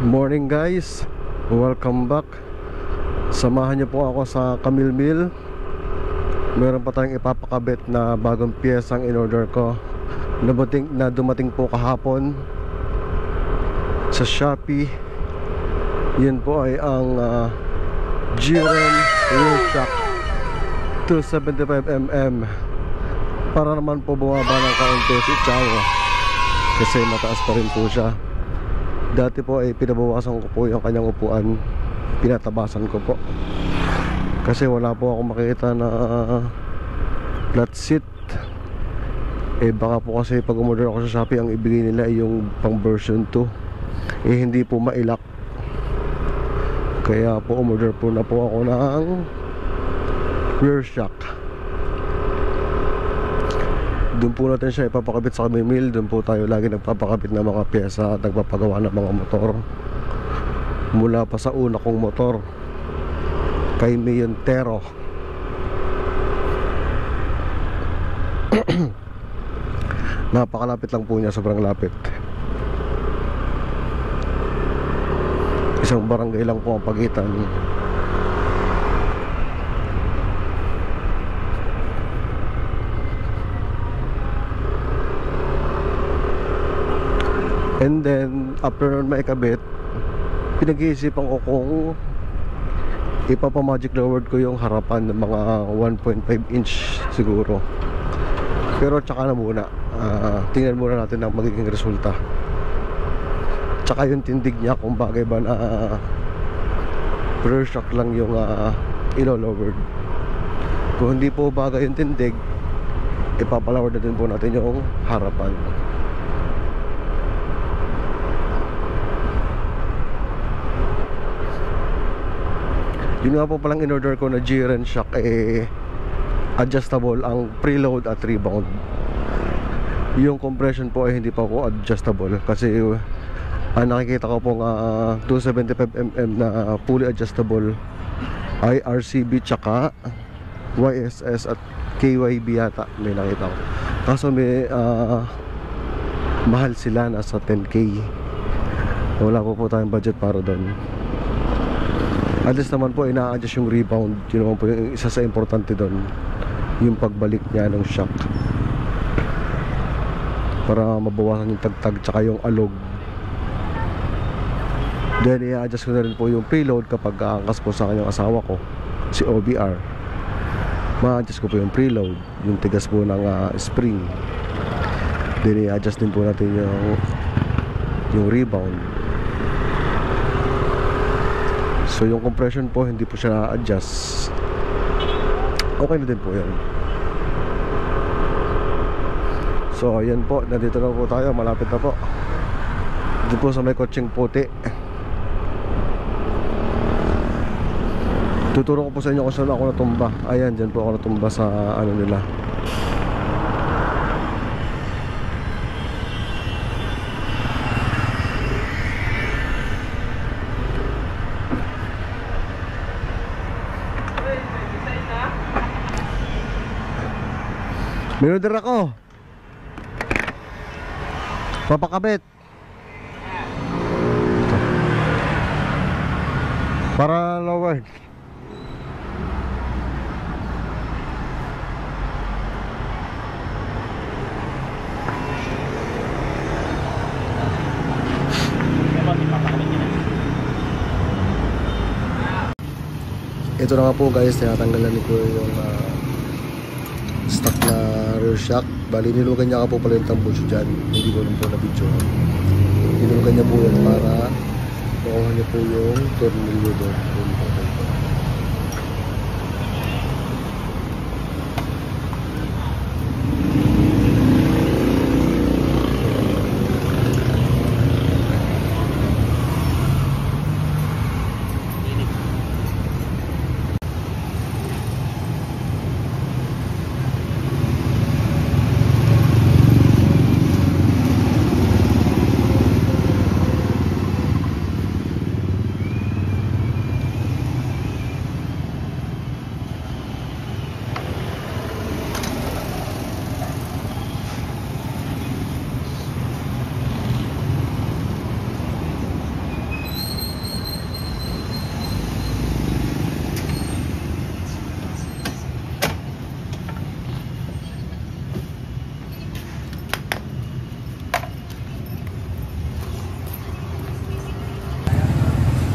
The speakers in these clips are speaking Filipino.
Morning guys, welcome back. Samahan niyo po ako sa Camille Mill. Meron pa tayong ipapakabit na bagong piyesang in-order ko na dumating po kahapon sa Shopee. Yun po ay ang Jiren Wheelshock 275mm. Para naman po bumaba ng kaunti si Chao, kasi mataas pa rin po siya. Dati po ay pinabawasan ko po yung kanyang upuan, pinatabasan ko po kasi wala po ako makikita na flat seat. Baka po kasi pag umorder ako sa Shopee, ang ibigay nila ay yung pang version 2, hindi po mailak. Kaya po umorder po na po ako ng rear shock. Doon po natin siya ipapakabit sa Camille Mill. Doon po tayo lagi nagpapakabit ng mga pyesa at nagpapagawa ng mga motor. Mula pa sa una kong motor, kay Miontero. Napakalapit lang po niya, sobrang lapit. Isang barangay lang po ang pagitan. And then after nun maikabit, pinag-iisipan ko kung ipapamagic lowered ko yung harapan ng mga 1.5 inch siguro. Pero tsaka na muna, tingnan muna natin ang magiging resulta. Tsaka yung tindig niya, kung bagay ba na rear shock lang yung ilo-lowered. Kung hindi po bagay yung tindig, ipapalower na din po natin yung harapan. Yun nga po palang in-order ko na Jiren shock, adjustable ang preload at rebound. Yung compression po ay hindi pa po adjustable kasi nakikita ko pong 275mm na fully adjustable ay RCB tsaka YSS at KYB yata may nakita ko. Kaso may mahal sila, nasa 10K. Wala po tayong budget para doon. At least naman po ina-adjust yung rebound. Yun naman po yung isa sa importante doon, yung pagbalik niya ng shock, para mabawasan yung tagtag tsaka yung alog. Then i-adjust ko na rin po yung preload kapag aangkas po sa kanyang asawa ko, si OBR. Ma-adjust ko po yung preload, yung tigas po ng spring. Then i-adjust din po natin yung rebound. So yung compression po hindi po siya na-adjust. Okay na din po yan. So ayan po, nandito na po tayo, malapit na po. Dito po sa may kotseng puti. Tuturo ko po sa inyo kung saan ako natumba. Ayan, dyan po ako natumba sa ano nila. Minorder ako. Papakabit. Para lower. Ito na nga po guys, tinatanggalan ko yung stock na rear shock. Bali nilugan niya ka po pala yung tambutso dyan. Hindi ko rin po na video. Nilugan niya po yan para makuha niya po yung tornilyo doon.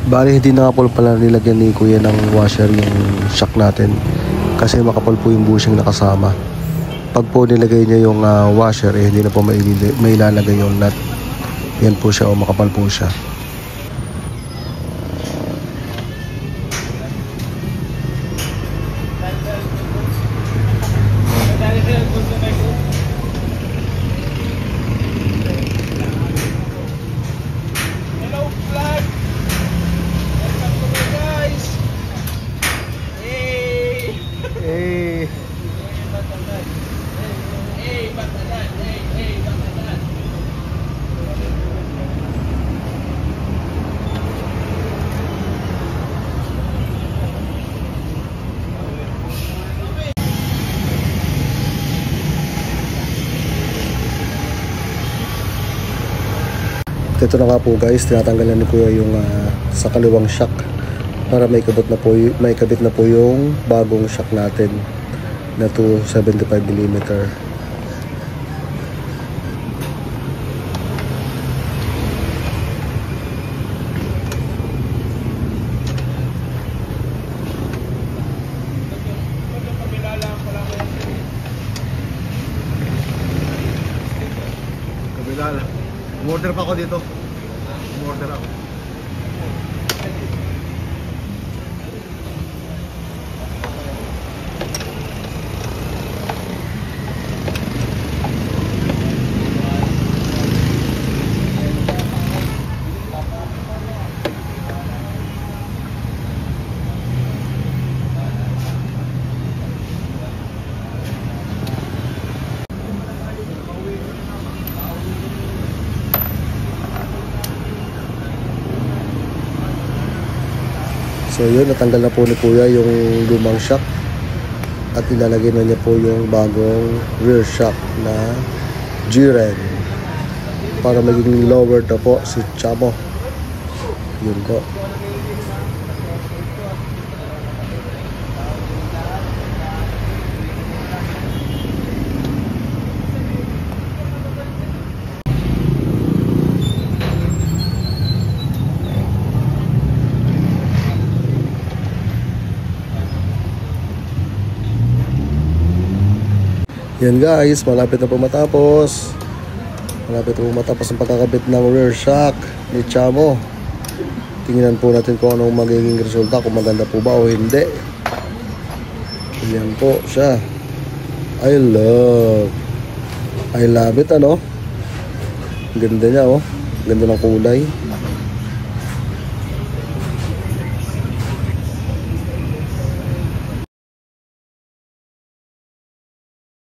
Bali hindi na nga po pala nilagyan ni kuya ng washer yung shock natin kasi makapal po yung bushing na kasama. Pag po nilagay niya yung washer hindi na po mailalagay yung nut. Yan po siya o makapal po siya. Ito na nga po guys, tinatanggalan ni kuya yung sa kaliwang shock para may kabit na po yung bagong shock natin na 275mm. Kabila. Umorder pa ako dito. Umorder ako. So yun, natanggal na po ni kuya yung lumang shock at ilalagay na niya po yung bagong rear shock na G-Ren para maging lower na po si Chamo. Yun po. Yan guys, malapit na po matapos. Malapit na po matapos ang pagkakabit ng rear shock ni Chamo. Tingnan po natin kung anong magiging resulta, kung maganda po ba o hindi. Yan po siya. I love it, ano? Ganda niya, oh. Ganda ng kulay.